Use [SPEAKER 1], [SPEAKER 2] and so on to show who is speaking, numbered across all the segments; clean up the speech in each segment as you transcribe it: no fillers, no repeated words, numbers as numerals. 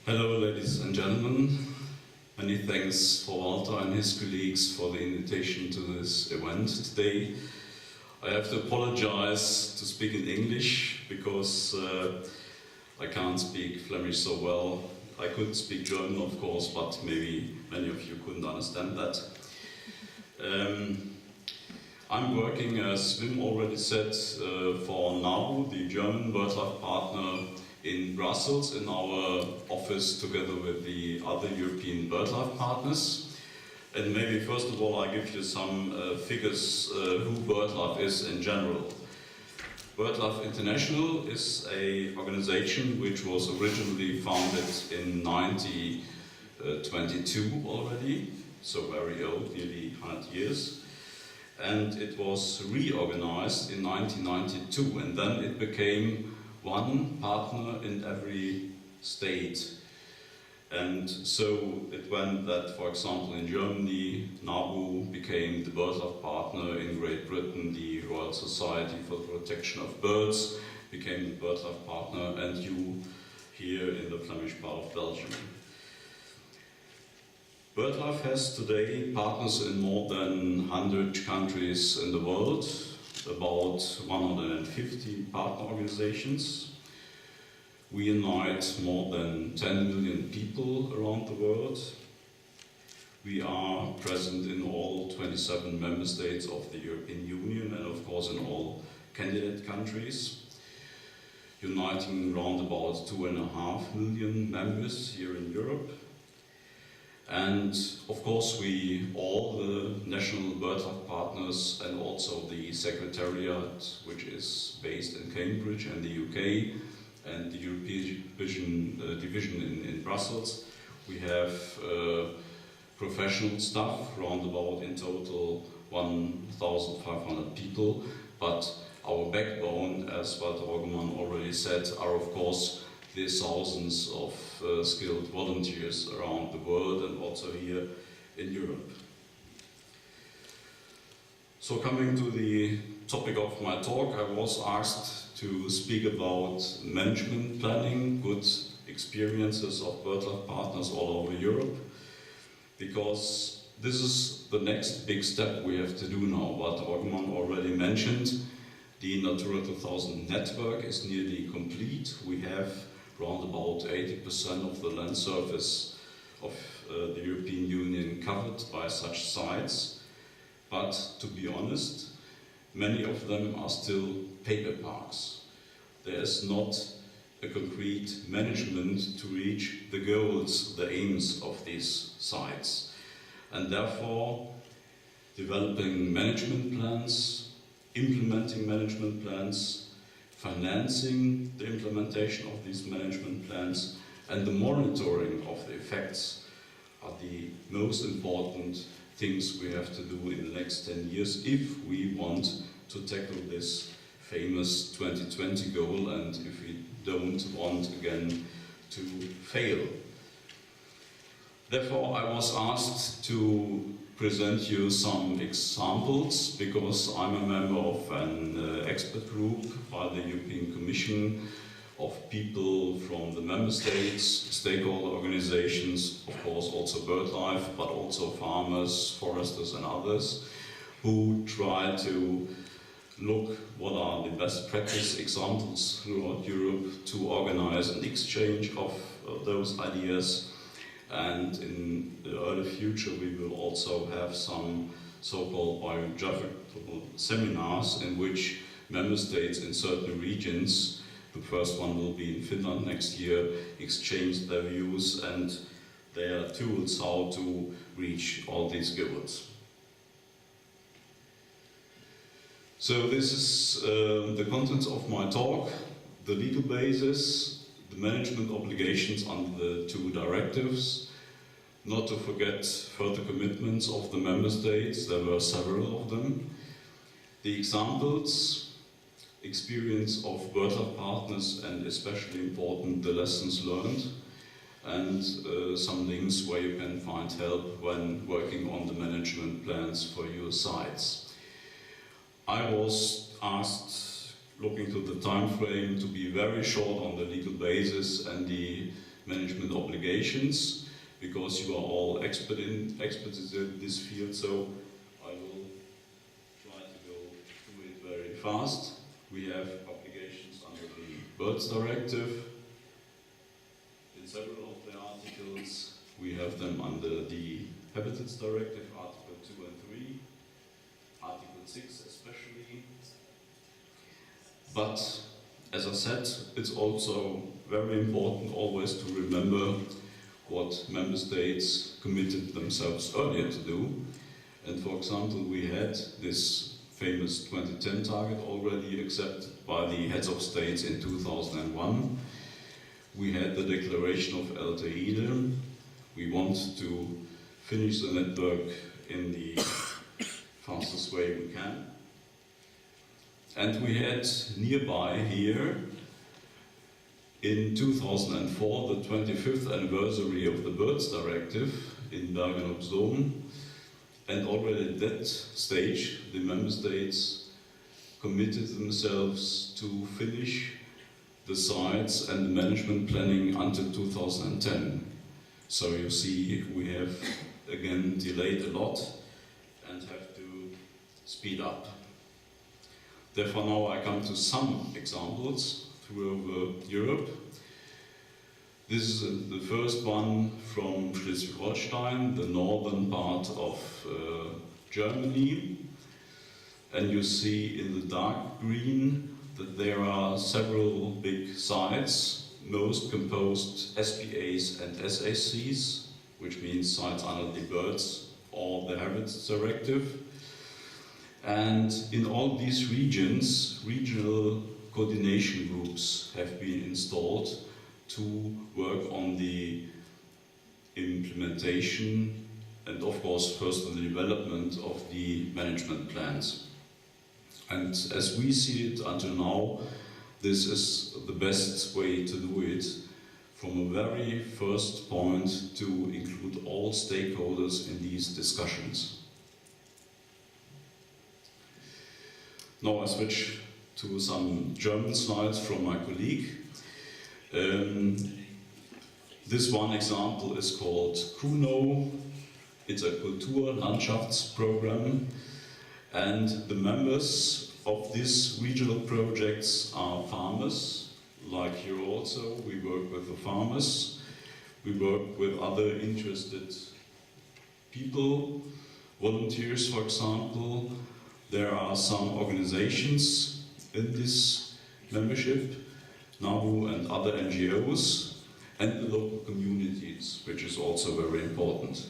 [SPEAKER 1] Hello, ladies and gentlemen. Many thanks for Walter and his colleagues for the invitation to this event today. I have to apologize to speak in English because I can't speak Flemish so well. I could speak German, of course, but maybe many of you couldn't understand that. I'm working, as Wim already said, for NABU, the German BirdLife partner in Brussels, in our office together with the other European BirdLife partners. And maybe first of all I give you some figures who BirdLife is in general. BirdLife International is an organization which was originally founded in 1922 already, so very old, nearly 100 years. And it was reorganized in 1992, and then it became one partner in every state. And so it went that, for example, in Germany, NABU became the BirdLife partner. In Great Britain, the Royal Society for the Protection of Birds became the BirdLife partner, and you here in the Flemish part of Belgium. BirdLife has today partners in more than 100 countries in the world, about 150 partner organizations. We unite more than 10 million people around the world. We are present in all 27 member states of the European Union and of course in all candidate countries, uniting around about 2.5 million members here in Europe. And of course we, all the national BirdLife partners and also the Secretariat, which is based in Cambridge and the UK, and the European division in Brussels, we have professional staff, round about in total 1,500 people, but our backbone, as Walter Orgemann already said, are of course the thousands of skilled volunteers around the world and also here in Europe. So coming to the topic of my talk, I was asked to speak about management planning, good experiences of BirdLife partners all over Europe, because this is the next big step we have to do now. What Orgemann already mentioned, the Natura 2000 network is nearly complete. We have around about 80% of the land surface of the European Union covered by such sites, but to be honest, many of them are still paper parks. There is not a concrete management to reach the goals, the aims of these sites. And therefore, developing management plans, implementing management plans, financing the implementation of these management plans, and the monitoring of the effects are the most important things we have to do in the next 10 years if we want to tackle this famous 2020 goal and if we don't want again to fail. Therefore, I was asked to present you some examples because I'm a member of an expert group by the European Commission of people from the member states, stakeholder organizations, of course also BirdLife, but also farmers, foresters and others, who try to look what are the best practice examples throughout Europe to organize an exchange of those ideas. And in the early future we will also have some so-called biographical seminars in which member states in certain regions, the first one will be in Finland next year, exchange their views and their tools how to reach all these goals. So this is the contents of my talk, the legal basis, the management obligations under the two directives, not to forget further commitments of the member states, there were several of them, the examples, experience of BirdLife partners and especially important the lessons learned, and some links where you can find help when working on the management plans for your sites. I was asked, looking to the time frame, to be very short on the legal basis and the management obligations, because you are all experts in this field, so I will try to go through it very fast. We have obligations under the Birds Directive. In several of the articles, we have them under the Habitats Directive, Article 2 and 3, Article 6 especially. But, as I said, it's also very important always to remember what member states committed themselves earlier to do. And for example, we had this famous 2010 target already accepted by the heads of states in 2001. We had the declaration of Elteide. We want to finish the network in the fastest way we can. And we had nearby here, in 2004, the 25th anniversary of the Birds Directive in Bergen-op-Zoom. And already at that stage, the member states committed themselves to finish the sites and the management planning until 2010. So you see, we have again delayed a lot and have to speed up. Therefore, now I come to some examples throughout Europe. This is the first one from Schleswig-Holstein, the northern part of Germany. And you see in the dark green that there are several big sites, most composed SPAs and SACs, which means sites under the Birds or the Habitats Directive. And in all these regions, regional coordination groups have been installed to work on the implementation and, of course, first on the development of the management plans. And as we see it until now, this is the best way to do it from a very first point to include all stakeholders in these discussions. Now I switch to some German slides from my colleague. This one example is called Kuno. It's a Kulturlandschaftsprogramm, and the members of these regional projects are farmers. Like here also, we work with the farmers. We work with other interested people, volunteers, for example. There are some organizations in this membership, NABU and other NGOs, and the local communities, which is also very important.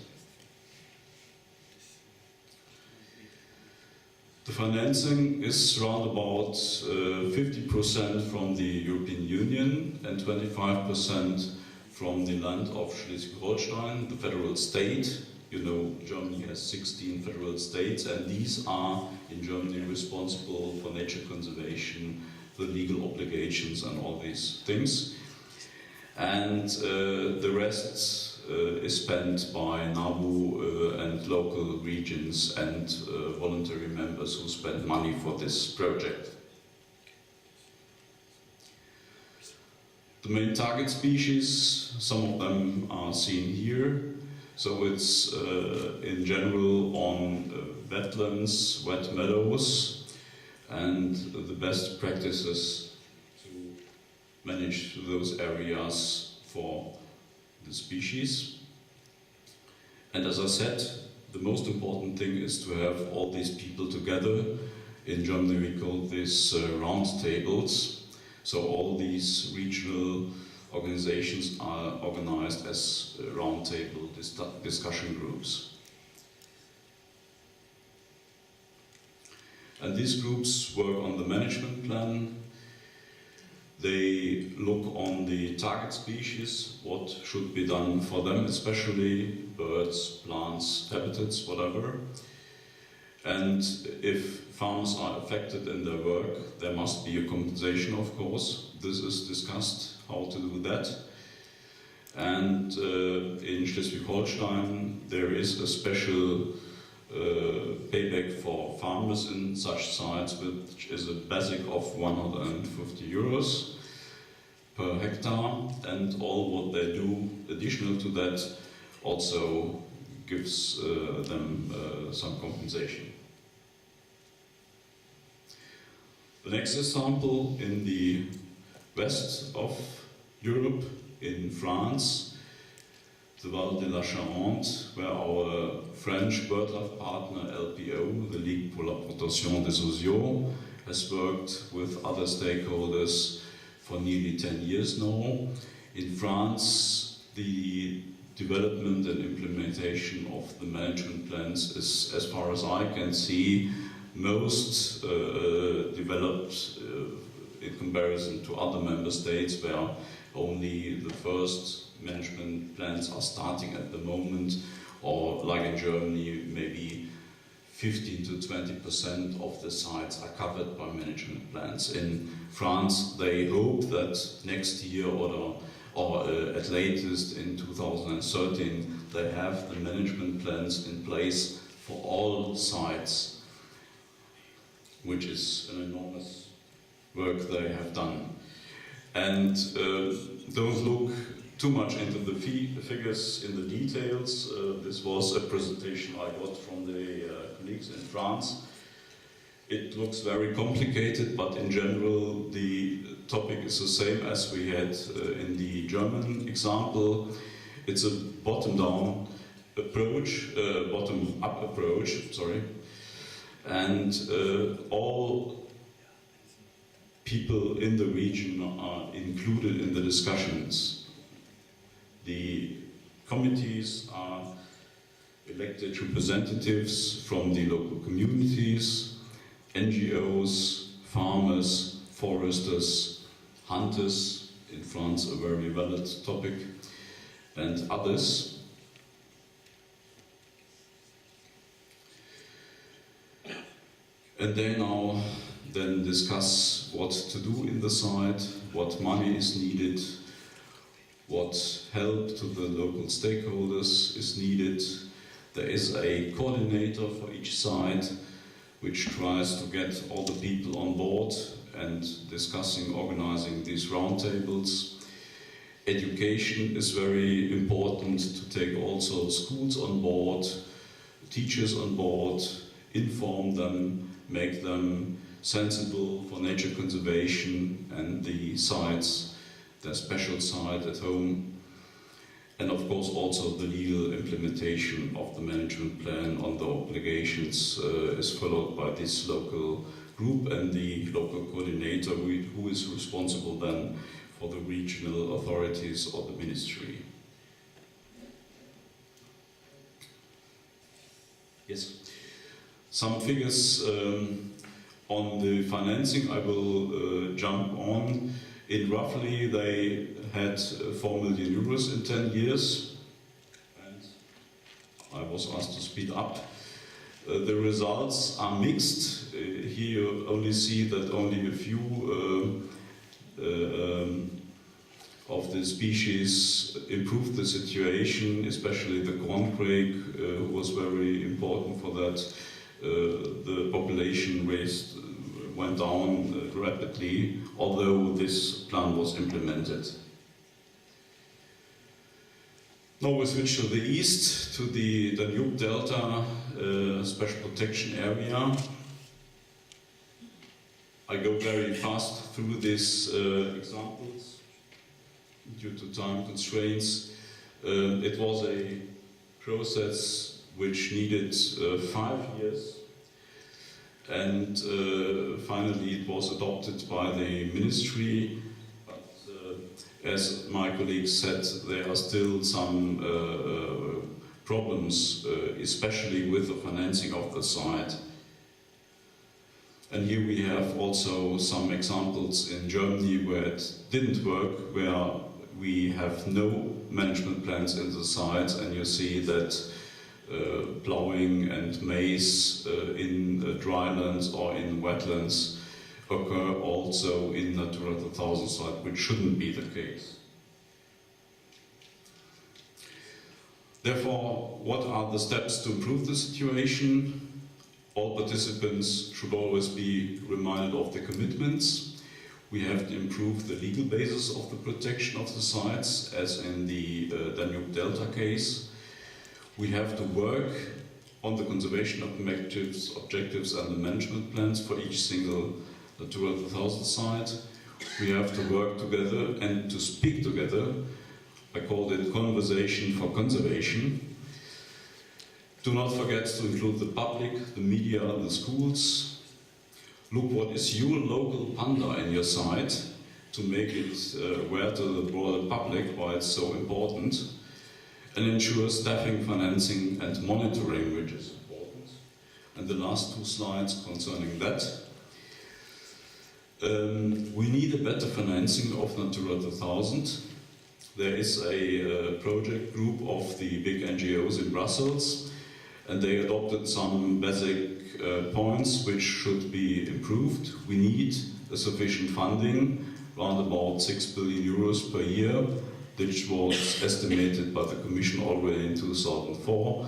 [SPEAKER 1] The financing is around about 50% from the European Union and 25% from the land of Schleswig-Holstein, the federal state. You know, Germany has 16 federal states, and these are in Germany responsible for nature conservation, the legal obligations and all these things. And the rest is spent by NABU and local regions and voluntary members who spend money for this project. The main target species, some of them are seen here. So it's in general on wetlands, wet meadows, and the best practices to manage those areas for the species. And as I said, the most important thing is to have all these people together. In Germany we call this round tables. So all these regional organizations are organized as roundtable discussion groups. And these groups work on the management plan. They look on the target species, what should be done for them, especially birds, plants, habitats, whatever. And if farmers are affected in their work, there must be a compensation, of course. This is discussed, how to do that. And in Schleswig-Holstein, there is a special payback for farmers in such sites, which is a basic of 150 euros per hectare, and all what they do additional to that also gives them some compensation. The next example, in the west of Europe, in France, the Val de la Charente, where our French BirdLife partner LPO, the Ligue pour la Protection des Oiseaux, has worked with other stakeholders for nearly 10 years now. In France, the development and implementation of the management plans is, as far as I can see, most developed in comparison to other member states where only the first management plans are starting at the moment, or like in Germany, maybe 15 to 20% of the sites are covered by management plans. In France, they hope that next year or at latest in 2013, they have the management plans in place for all sites, which is an enormous work they have done. And don't look too much into the figures in the details. This was a presentation I got from the colleagues in France. It looks very complicated, but in general the topic is the same as we had in the German example. It's a bottom-down approach, bottom-up approach, sorry. And all people in the region are included in the discussions. The committees are elected representatives from the local communities, NGOs, farmers, foresters, hunters, in France a very valid topic, and others. And they now then discuss what to do in the site, what money is needed, what help to the local stakeholders is needed. There is a coordinator for each site which tries to get all the people on board and discussing, organizing these roundtables. Education is very important, to take also schools on board, teachers on board, inform them, make them sensible for nature conservation and the sites, their special site at home. And of course also the legal implementation of the management plan on the obligations is followed by this local group and the local coordinator who is responsible then for the regional authorities or the ministry. Yes. Some figures on the financing I will jump on. In roughly they had 4 million euros in 10 years, and I was asked to speed up. The results are mixed. Here you only see that only a few of the species improved the situation, especially the corncrake was very important for that. The population went down rapidly, although this plan was implemented. Now we switch to the east, to the Danube Delta Special Protection Area. I go very fast through these examples due to time constraints. It was a process which needed 5 years, and finally it was adopted by the ministry. But as my colleague said, there are still some problems, especially with the financing of the site. And here we have also some examples in Germany where it didn't work, where we have no management plans in the sites, and you see that plowing and maize in drylands or in wetlands occur also in Natura 2000 sites, which shouldn't be the case. Therefore, what are the steps to improve the situation? All participants should always be reminded of the commitments. We have to improve the legal basis of the protection of the sites, as in the Danube Delta case. We have to work on the conservation objectives and the management plans for each single Natura 2000 site. We have to work together and to speak together. I called it conversation for conservation. Do not forget to include the public, the media, the schools. Look what is your local panda in your site to make it aware to the broader public why it's so important, and ensure staffing, financing and monitoring, which is important. And the last two slides concerning that. We need a better financing of Natura 2000. There is a project group of the big NGOs in Brussels, and they adopted some basic points which should be improved. We need a sufficient funding, around about 6 billion euros per year, which was estimated by the Commission already in 2004.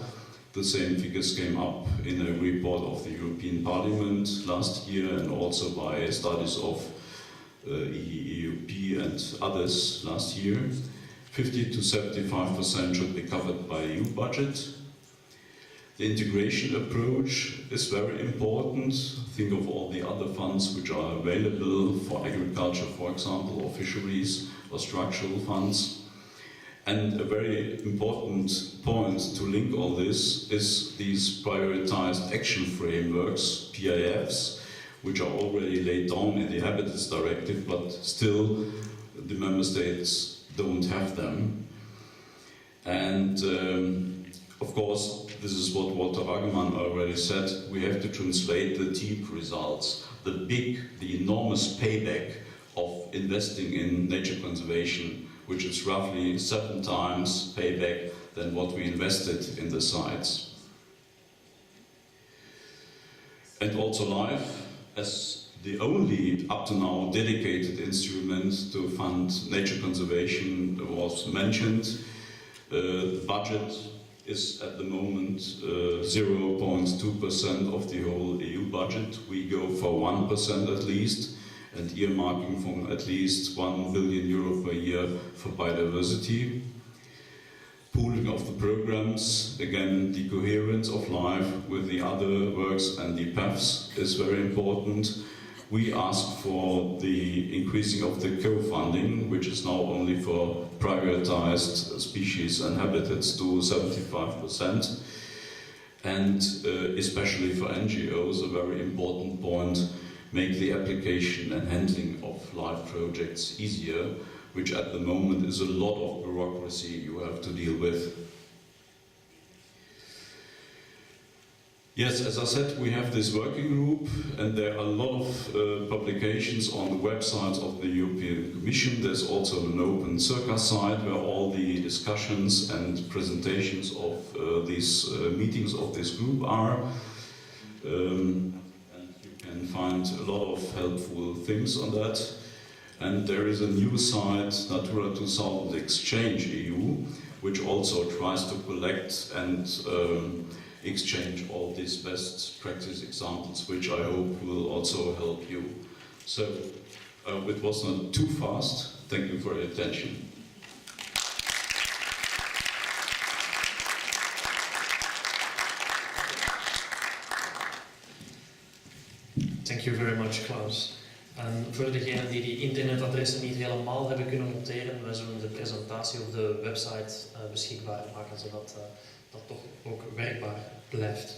[SPEAKER 1] The same figures came up in a report of the European Parliament last year, and also by studies of EUP and others last year. 50 to 75% should be covered by EU budget. The integration approach is very important. Think of all the other funds which are available for agriculture, for example, or fisheries, or structural funds. And a very important point to link all this is these prioritized action frameworks, PIFs, which are already laid down in the Habitats Directive, but still the member states don't have them. And of course, this is what Walter Wagemann already said, we have to translate the deep results, the enormous payback of investing in nature conservation, which is roughly 7 times payback than what we invested in the sites. And also LIFE, as the only up to now dedicated instrument to fund nature conservation, was mentioned. The budget is at the moment 0.2% of the whole EU budget. We go for 1% at least, and earmarking from at least 1 billion euro per year for biodiversity. Pooling of the programs, again the coherence of LIFE with the other works and the PAFs is very important. We ask for the increasing of the co-funding, which is now only for prioritized species and habitats, to 75%. And especially for NGOs, a very important point, make the application and handling of LIFE projects easier, which at the moment is a lot of bureaucracy you have to deal with. Yes, as I said, we have this working group, and there are a lot of publications on the websites of the European Commission. There's also an open Circa site where all the discussions and presentations of these meetings of this group are. And you can find a lot of helpful things on that. And there is a new site, Natura 2000 Exchange EU, which also tries to collect and exchange all these best practice examples, which I hope will also help you. So, it was not too fast. Thank you for your attention.
[SPEAKER 2] Thank you very much, Klaus. En voor degenen die internetadressen niet helemaal hebben kunnen noteren, wij zullen de presentatie op de website beschikbaar maken, zodat dat toch ook werkbaar blijft.